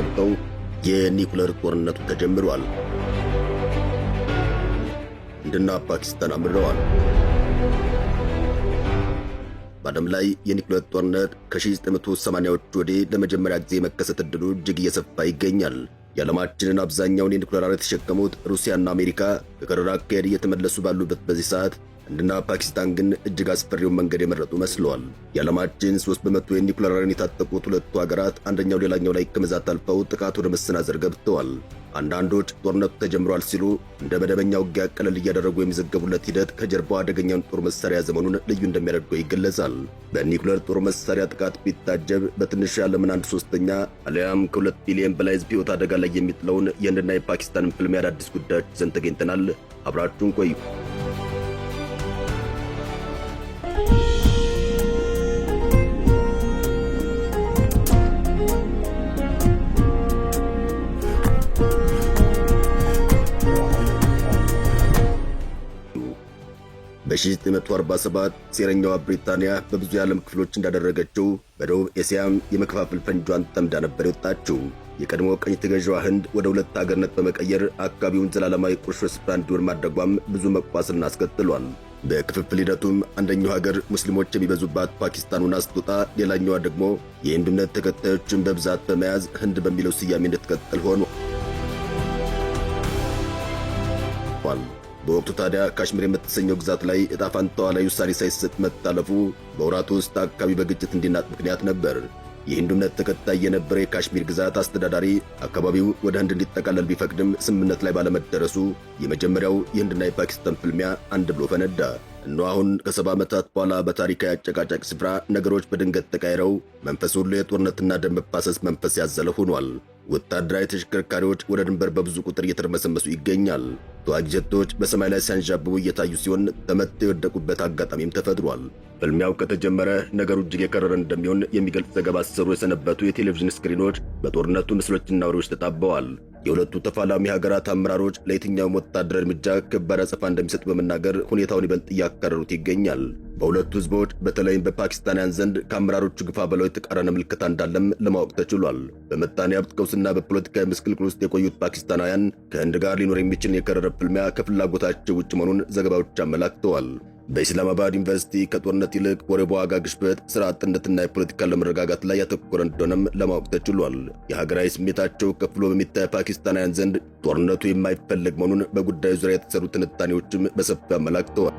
ተሞክተው የኒኩለር ጦርነቱ ተጀምሯል። ህንድና ፓኪስታን አምርረዋል። በዓለም ላይ የኒኩለር ጦርነት ከ1980ዎቹ ወዲህ ለመጀመሪያ ጊዜ መከሰት ዕድሉ እጅግ እየሰፋ ይገኛል። የዓለማችንን አብዛኛውን የኒኩለር ኃይል የተሸከሙት ሩሲያና አሜሪካ ከከረራ አካሄድ እየተመለሱ ባሉበት በዚህ ሰዓት ህንድና ፓኪስታን ግን እጅግ አስፈሪውን መንገድ የመረጡ መስለዋል። የዓለማችን 3% የኒኩለር ኃይልን የታጠቁት ሁለቱ ሀገራት አንደኛው ሌላኛው ላይ ከመዛት አልፈው ጥቃት ወደ መሰናዘር ገብተዋል። አንዳንዶች ጦርነቱ ተጀምሯል ሲሉ እንደ መደበኛ ውጊያ ቀለል እያደረጉ የሚዘገቡለት ሂደት ከጀርባው አደገኛውን ጦር መሳሪያ ዘመኑን ልዩ እንደሚያደርገው ይገለጻል። በኒኩለር ጦር መሳሪያ ጥቃት ቢታጀብ በትንሹ ያለምን 1/3 አሊያም ከ2 ቢሊዮን በላይ ህዝብ ሕይወት አደጋ ላይ የሚጥለውን የህንድና የፓኪስታንን ፍልሚያ አዳዲስ ጉዳዮች ይዘን ተገኝተናል። አብራችሁን ቆዩ። በ1947 ሴረኛዋ ብሪታንያ በብዙ የዓለም ክፍሎች እንዳደረገችው በደቡብ ኤስያም የመከፋፈል ፈንጇን ጠምዳ ነበር የወጣችው። የቀድሞ ቀኝ ተገዥዋ ህንድ ወደ ሁለት አገርነት በመቀየር አካባቢውን ዘላለማዊ ቁርሾ ስፍራ እንዲሆን ማድረጓም ብዙ መቋሰልን አስከትሏል። በክፍፍል ሂደቱም አንደኛው ሀገር ሙስሊሞች የሚበዙባት ፓኪስታን ሆና ስትወጣ፣ ሌላኛዋ ደግሞ የሂንዱ እምነት ተከታዮችን በብዛት በመያዝ ህንድ በሚለው ስያሜ እንድትቀጥል ሆኗል። በወቅቱ ታዲያ ካሽሚር የምትሰኘው ግዛት ላይ ዕጣ ፈንታዋ ላይ ውሳኔ ሳይሰጥ መታለፉ በወራት ውስጥ አካባቢ በግጭት እንዲናጥ ምክንያት ነበር። የሂንዱ እምነት ተከታይ የነበረ የካሽሚር ግዛት አስተዳዳሪ አካባቢው ወደ ህንድ እንዲጠቃለል ቢፈቅድም ስምምነት ላይ ባለመደረሱ የመጀመሪያው የህንድና የፓኪስታን ፍልሚያ አንድ ብሎ ፈነዳ። እነሆ አሁን ከ70 ዓመታት በኋላ በታሪካዊ አጨቃጫቂ ስፍራ ነገሮች በድንገት ተቃይረው መንፈስ ሁሉ የጦርነትና ደም መፋሰስ መንፈስ ያዘለ ሆኗል። ወታደራዊ ተሽከርካሪዎች ወደ ድንበር በብዙ ቁጥር እየተርመሰመሱ ይገኛል። ተዋጊ ጀቶች በሰማይ ላይ ሲያንዣብቡ እየታዩ ሲሆን ተመትተው የወደቁበት አጋጣሚም ተፈጥሯል። ፍልሚያው ከተጀመረ ነገሩ እጅግ የከረረ እንደሚሆን የሚገልጽ ዘገባ ሲሰሩ የሰነበቱ የቴሌቪዥን ስክሪኖች በጦርነቱ ምስሎችና ወሬዎች ተጣበዋል። የሁለቱ ተፋላሚ ሀገራት አመራሮች ለየትኛውም ወታደራዊ እርምጃ ከባድ አጸፋ እንደሚሰጡ በመናገር ሁኔታውን ይበልጥ እያከረሩት ይገኛል። በሁለቱ ህዝቦች በተለይም በፓኪስታንያን ዘንድ ከአመራሮቹ ግፋ በለው የተቃረነ ምልክታ እንዳለም ለማወቅ ተችሏል። በምጣኔ ሀብት ቀውስና በፖለቲካዊ ምስቅልቅል ውስጥ የቆዩት ፓኪስታናውያን ከህንድ ጋር ሊኖር የሚችል የከረረ ፍልሚያ ከፍላጎታቸው ውጭ መሆኑን ዘገባዎች አመላክተዋል። በኢስላማባድ ዩኒቨርሲቲ ከጦርነት ይልቅ ወሬ በዋጋ ግሽበት፣ ስራ አጥነትና የፖለቲካ ለመረጋጋት ላይ ያተኮረ እንደሆነም ለማወቅ ተችሏል። የሀገራዊ ስሜታቸው ከፍሎ በሚታይ ፓኪስታናውያን ዘንድ ጦርነቱ የማይፈለግ መሆኑን በጉዳዩ ዙሪያ የተሰሩ ትንታኔዎችም በሰፊው አመላክተዋል።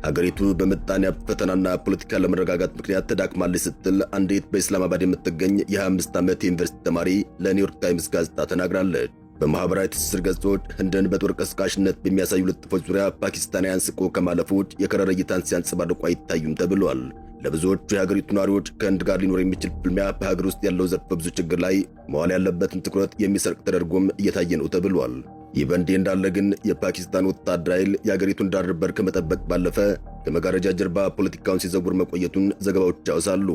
ሀገሪቱ በምጣኔ ሀብት ፈተናና ፖለቲካ ለመረጋጋት ምክንያት ተዳክማለች ስትል አንዲት በኢስላማባድ የምትገኝ የ25 ዓመት የዩኒቨርሲቲ ተማሪ ለኒውዮርክ ታይምስ ጋዜጣ ተናግራለች። በማኅበራዊ ትስስር ገጾች ህንድን በጦር ቀስቃሽነት በሚያሳዩ ልጥፎች ዙሪያ ፓኪስታናውያን ስቆ ከማለፉ ውጭ የከረረ እይታን ሲያንጸባርቁ አይታዩም ተብሏል። ለብዙዎቹ የሀገሪቱ ነዋሪዎች ከህንድ ጋር ሊኖር የሚችል ፍልሚያ በሀገር ውስጥ ያለው ዘርፈ ብዙ ችግር ላይ መዋል ያለበትን ትኩረት የሚሰርቅ ተደርጎም እየታየ ነው ተብሏል። ይህ በእንዲህ እንዳለ ግን የፓኪስታን ወታደራዊ ኃይል የአገሪቱን ዳር ድንበር ከመጠበቅ ባለፈ ከመጋረጃ ጀርባ ፖለቲካውን ሲዘውር መቆየቱን ዘገባዎች ያወሳሉ።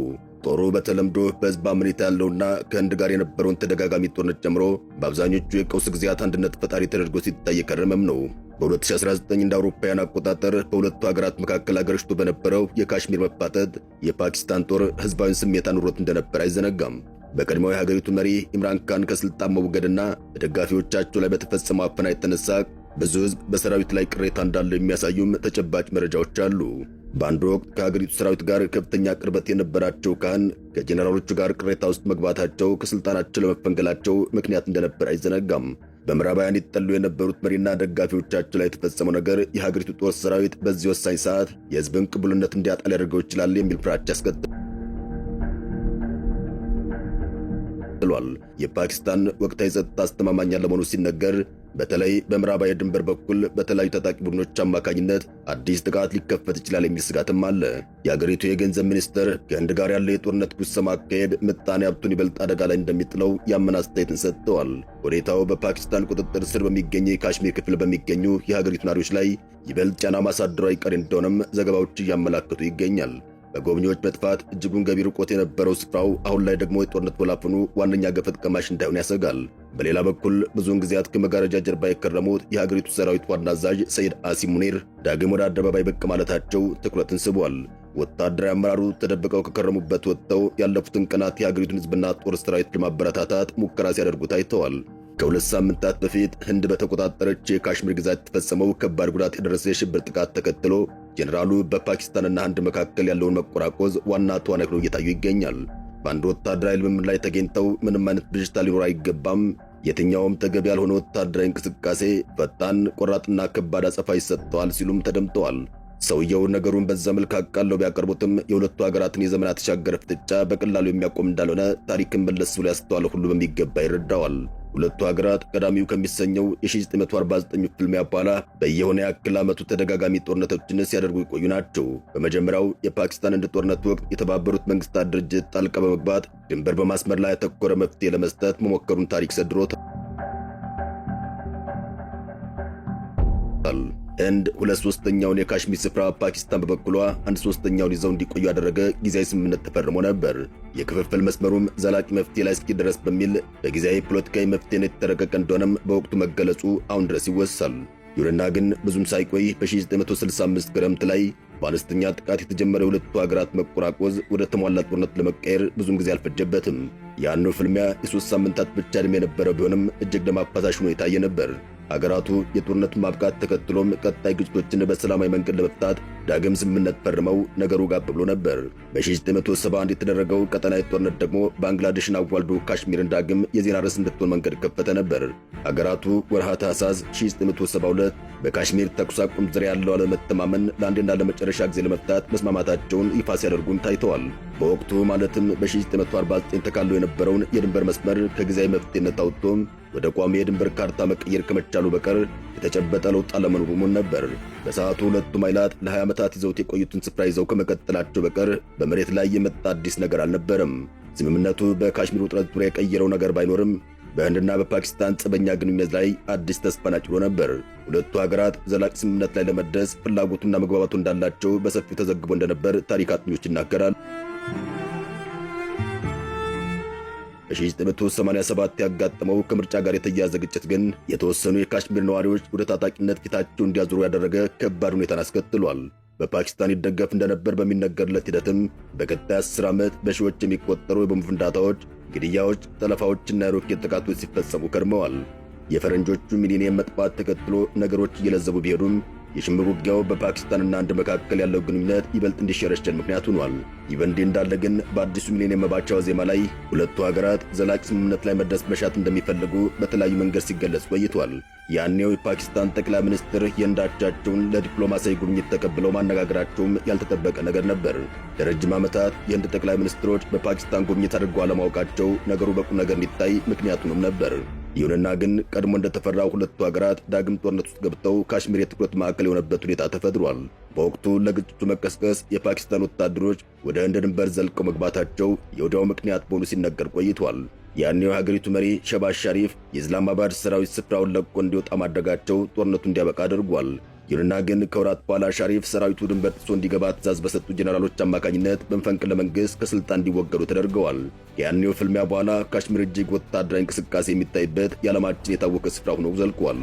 ጦሩ በተለምዶ በህዝብ አመኔታ ያለውና ከህንድ ጋር የነበረውን ተደጋጋሚ ጦርነት ጨምሮ በአብዛኞቹ የቀውስ ጊዜያት አንድነት ፈጣሪ ተደርጎ ሲታይ የከረመም ነው። በ2019 እንደ አውሮፓውያን አቆጣጠር በሁለቱ ሀገራት መካከል አገረሽቶ በነበረው የካሽሚር መፋጠጥ የፓኪስታን ጦር ህዝባዊ ስሜት አኑሮት እንደነበር አይዘነጋም። በቀድሞው የሀገሪቱ መሪ ኢምራን ካን ከስልጣን መወገድና በደጋፊዎቻቸው ላይ በተፈጸመው አፈና የተነሳ ብዙ ህዝብ በሰራዊት ላይ ቅሬታ እንዳለው የሚያሳዩም ተጨባጭ መረጃዎች አሉ። በአንድ ወቅት ከሀገሪቱ ሰራዊት ጋር ከፍተኛ ቅርበት የነበራቸው ካን ከጄኔራሎቹ ጋር ቅሬታ ውስጥ መግባታቸው ከስልጣናቸው ለመፈንገላቸው ምክንያት እንደነበር አይዘነጋም። በምዕራባውያን ይጠሉ የነበሩት መሪና ደጋፊዎቻቸው ላይ የተፈጸመው ነገር የሀገሪቱ ጦር ሰራዊት በዚህ ወሳኝ ሰዓት የህዝብን ቅቡልነት እንዲያጣ ሊያደርገው ይችላል የሚል ፍራቻ ያስከትላል። የፓኪስታን ወቅታዊ ጸጥታ አስተማማኝ ለመሆኑ ሲነገር በተለይ በምዕራባዊ ድንበር በኩል በተለያዩ ታጣቂ ቡድኖች አማካኝነት አዲስ ጥቃት ሊከፈት ይችላል የሚል ስጋትም አለ። የአገሪቱ የገንዘብ ሚኒስትር ከህንድ ጋር ያለው የጦርነት ጉሰማ አካሄድ ምጣኔ ሀብቱን ይበልጥ አደጋ ላይ እንደሚጥለው ያመነ አስተያየትን ሰጥተዋል። ሁኔታው በፓኪስታን ቁጥጥር ስር በሚገኝ የካሽሚር ክፍል በሚገኙ የሀገሪቱ ነዋሪዎች ላይ ይበልጥ ጫና ማሳደሩ አይቀሬ እንደሆነም ዘገባዎች እያመላከቱ ይገኛል። በጎብኚዎች መጥፋት እጅጉን ገቢ ርቆት የነበረው ስፍራው አሁን ላይ ደግሞ የጦርነት ወላፈኑ ዋነኛ ገፈት ቀማሽ እንዳይሆን ያሰጋል። በሌላ በኩል ብዙውን ጊዜያት ከመጋረጃ ጀርባ የከረሙት የሀገሪቱ ሰራዊት ዋና አዛዥ ሰይድ አሲም ሙኒር ዳግም ወደ አደባባይ ብቅ ማለታቸው ትኩረትን ስቧል። ወታደራዊ አመራሩ ተደብቀው ከከረሙበት ወጥተው ያለፉትን ቀናት የሀገሪቱን ሕዝብና ጦር ሰራዊት ለማበረታታት ሙከራ ሲያደርጉ ታይተዋል። ከሁለት ሳምንታት በፊት ህንድ በተቆጣጠረች የካሽሚር ግዛት የተፈጸመው ከባድ ጉዳት የደረሰ የሽብር ጥቃት ተከትሎ ጄኔራሉ በፓኪስታንና ህንድ መካከል ያለውን መቆራቆዝ ዋና ተዋናይ ሆነው እየታዩ ይገኛል። በአንድ ወታደራዊ ልምምድ ላይ ተገኝተው ምንም አይነት ብዥታ ሊኖር አይገባም፣ የትኛውም ተገቢ ያልሆነ ወታደራዊ እንቅስቃሴ ፈጣን፣ ቆራጥና ከባድ አጸፋ ይሰጠዋል ሲሉም ተደምጠዋል። ሰውየው ነገሩን በዛ መልክ አቃለው ቢያቀርቡትም የሁለቱ ሀገራትን የዘመናት የተሻገረ ፍጥጫ በቀላሉ የሚያቆም እንዳልሆነ ታሪክን መለስ ብሎ ያስተዋለ ሁሉ በሚገባ ይረዳዋል። ሁለቱ ሀገራት ቀዳሚው ከሚሰኘው የ1949 ፍልሚያ በኋላ በየሆነ ያክል ዓመቱ ተደጋጋሚ ጦርነቶችን ሲያደርጉ የቆዩ ናቸው። በመጀመሪያው የፓኪስታን ህንድ ጦርነት ወቅት የተባበሩት መንግስታት ድርጅት ጣልቃ በመግባት ድንበር በማስመር ላይ ያተኮረ መፍትሄ ለመስጠት መሞከሩን ታሪክ ሰድሮታል። ህንድ 2/3ኛውን የካሽሚር ስፍራ፣ ፓኪስታን በበኩሏ 1/3ኛውን ይዘው እንዲቆዩ ያደረገ ጊዜያዊ ስምምነት ተፈርሞ ነበር። የክፍፍል መስመሩም ዘላቂ መፍትሄ ላይ እስኪደረስ በሚል በጊዜያዊ ፖለቲካዊ መፍትሄነት የተረቀቀ እንደሆነም በወቅቱ መገለጹ አሁን ድረስ ይወሳል። ይሁንና ግን ብዙም ሳይቆይ በ1965 ክረምት ላይ በአነስተኛ ጥቃት የተጀመረ የሁለቱ ሀገራት መቆራቆዝ ወደ ተሟላ ጦርነት ለመቀየር ብዙም ጊዜ አልፈጀበትም። ያነው ፍልሚያ የ3 ሳምንታት ብቻ ዕድሜ የነበረው ቢሆንም እጅግ ደም አፋሳሽ ሆኖ የታየ ነበር። ሀገራቱ የጦርነቱን ማብቃት ተከትሎም ቀጣይ ግጭቶችን በሰላማዊ መንገድ ለመፍታት ዳግም ስምምነት ፈርመው ነገሩ ጋብ ብሎ ነበር። በ1971 የተደረገው ቀጠናዊ ጦርነት ደግሞ ባንግላዴሽን አዋልዶ ካሽሚርን ዳግም የዜና ርዕስ እንድትሆን መንገድ ከፈተ ነበር። ሀገራቱ ወርሃ ታኅሳስ 1972 በካሽሚር ተኩስ አቁም ዙሪያ ያለው አለመተማመን ለአንዴና ለመጨረሻ ጊዜ ለመፍታት መስማማታቸውን ይፋ ሲያደርጉም ታይተዋል። በወቅቱ ማለትም በ1949 ተካሎ የነበረውን የድንበር መስመር ከጊዜያዊ መፍትሄነት አውጥቶ ወደ ቋሚ የድንበር ካርታ መቀየር ከመቻሉ በቀር የተጨበጠ ለውጥ አለመኖሩ ሙን ነበር። በሰዓቱ ሁለቱም ኃይላት ለ20 ዓመታት ይዘውት የቆዩትን ስፍራ ይዘው ከመቀጠላቸው በቀር በመሬት ላይ የመጣ አዲስ ነገር አልነበረም። ስምምነቱ በካሽሚር ውጥረት ዙሪያ የቀየረው ነገር ባይኖርም በህንድና በፓኪስታን ጸበኛ ግንኙነት ላይ አዲስ ተስፋን አጭሮ ነበር። ሁለቱ ሀገራት ዘላቂ ስምምነት ላይ ለመድረስ ፍላጎቱና መግባባቱ እንዳላቸው በሰፊው ተዘግቦ እንደነበር ታሪክ አጥኚዎች ይናገራል። በ1987 ያጋጠመው ከምርጫ ጋር የተያያዘ ግጭት ግን የተወሰኑ የካሽሚር ነዋሪዎች ወደ ታጣቂነት ፊታቸው እንዲያዞሩ ያደረገ ከባድ ሁኔታን አስከትሏል። በፓኪስታን ይደገፍ እንደነበር በሚነገርለት ሂደትም በቀጣይ 10 ዓመት በሺዎች የሚቆጠሩ የቦምብ ፍንዳታዎች፣ ግድያዎች፣ ጠለፋዎችና የሮኬት ጥቃቶች ሲፈጸሙ ከርመዋል። የፈረንጆቹ ሚሊኒየም መጥፋት ተከትሎ ነገሮች እየለዘቡ ቢሄዱም የሽምር ውጊያው በፓኪስታንና ህንድ መካከል ያለው ግንኙነት ይበልጥ እንዲሸረሸር ምክንያት ሆኗል። ይህ በእንዲህ እንዳለ ግን በአዲሱ ሚሊኒየም መባቻ ዋዜማ ላይ ሁለቱ ሀገራት ዘላቂ ስምምነት ላይ መድረስ መሻት እንደሚፈልጉ በተለያዩ መንገድ ሲገለጽ ቆይቷል። ያኔው የፓኪስታን ጠቅላይ ሚኒስትር የህንድ አቻቸውን ለዲፕሎማሲያዊ ጉብኝት ተቀብለው ማነጋገራቸውም ያልተጠበቀ ነገር ነበር። ለረጅም ዓመታት የህንድ ጠቅላይ ሚኒስትሮች በፓኪስታን ጉብኝት አድርገው አለማወቃቸው ነገሩ በቁም ነገር እንዲታይ ምክንያት ሆኖም ነበር። ይሁንና ግን ቀድሞ እንደተፈራው ሁለቱ ሀገራት ዳግም ጦርነት ውስጥ ገብተው ካሽሚር የትኩረት ማዕከል የሆነበት ሁኔታ ተፈጥሯል። በወቅቱ ለግጭቱ መቀስቀስ የፓኪስታን ወታደሮች ወደ ህንድ ድንበር ዘልቀው መግባታቸው የወዲያው ምክንያት መሆኑ ሲነገር ቆይቷል። ያኔው የሀገሪቱ መሪ ሸባዝ ሻሪፍ የኢስላማባድ ሰራዊት ስፍራውን ለቆ እንዲወጣ ማድረጋቸው ጦርነቱ እንዲያበቃ አድርጓል። ይሁንና ግን ከወራት በኋላ ሻሪፍ ሰራዊቱ ድንበር ጥሶ እንዲገባ ትዕዛዝ በሰጡ ጄኔራሎች አማካኝነት በመፈንቅለ መንግሥት ከስልጣን እንዲወገዱ ተደርገዋል። ከያኔው ፍልሚያ በኋላ ካሽሚር እጅግ ወታደራዊ እንቅስቃሴ የሚታይበት የዓለማችን የታወቀ ስፍራ ሆኖ ዘልቋል።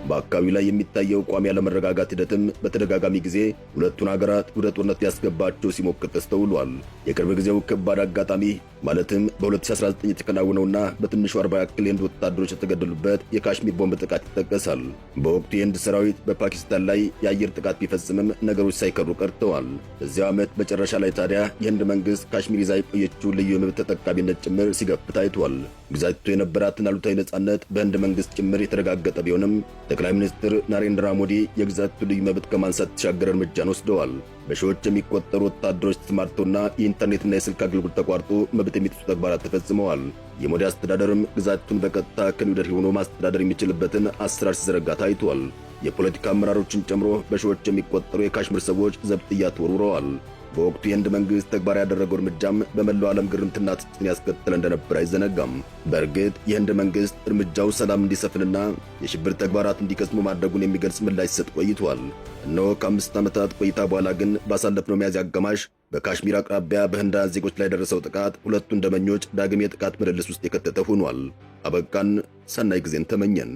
በአካባቢው ላይ የሚታየው ቋሚ ያለመረጋጋት ሂደትም በተደጋጋሚ ጊዜ ሁለቱን ሀገራት ወደ ጦርነት ሊያስገባቸው ሲሞክር ተስተውሏል። የቅርብ ጊዜው ከባድ አጋጣሚ ማለትም በ2019 የተከናወነውና በትንሹ 40 ያክል የህንድ ወታደሮች የተገደሉበት የካሽሚር ቦምብ ጥቃት ይጠቀሳል። በወቅቱ የህንድ ሰራዊት በፓኪስታን ላይ የአየር ጥቃት ቢፈጽምም ነገሮች ሳይከሩ ቀርተዋል። በዚያው ዓመት መጨረሻ ላይ ታዲያ የህንድ መንግሥት ካሽሚር ይዛ የቆየችው ልዩ የመብት ተጠቃሚነት ጭምር ሲገፍ ታይቷል። ግዛቲቱ የነበራትን አሉታዊ ነጻነት በህንድ መንግሥት ጭምር የተረጋገጠ ቢሆንም ጠቅላይ ሚኒስትር ናሬንድራ ሞዲ የግዛቲቱ ልዩ መብት ከማንሳት የተሻገረ እርምጃን ወስደዋል። በሺዎች የሚቆጠሩ ወታደሮች ተሰማርተውና የኢንተርኔትና የስልክ አገልግሎት ተቋርጦ መብት የሚጥሱ ተግባራት ተፈጽመዋል። የሞዲ አስተዳደርም ግዛቲቱን በቀጥታ ከኒው ደልሂ ሆኖ ማስተዳደር የሚችልበትን አሰራር ሲዘረጋ ታይቷል። የፖለቲካ አመራሮችን ጨምሮ በሺዎች የሚቆጠሩ የካሽሚር ሰዎች ዘብጥያ ተወርውረዋል። በወቅቱ የህንድ መንግሥት ተግባር ያደረገው እርምጃም በመላው ዓለም ግርምትና ትችትን ያስከተለ እንደነበር አይዘነጋም። በእርግጥ የህንድ መንግሥት እርምጃው ሰላም እንዲሰፍንና የሽብር ተግባራት እንዲከስሙ ማድረጉን የሚገልጽ ምላሽ ሲሰጥ ቆይቷል። እነሆ ከ5 ዓመታት ቆይታ በኋላ ግን ባሳለፍነው ሚያዝያ አጋማሽ በካሽሚር አቅራቢያ በህንዳውያን ዜጎች ላይ ደረሰው ጥቃት ሁለቱን ደመኞች ዳግም የጥቃት ምልልስ ውስጥ የከተተ ሆኗል። አበቃን። ሰናይ ጊዜን ተመኘን።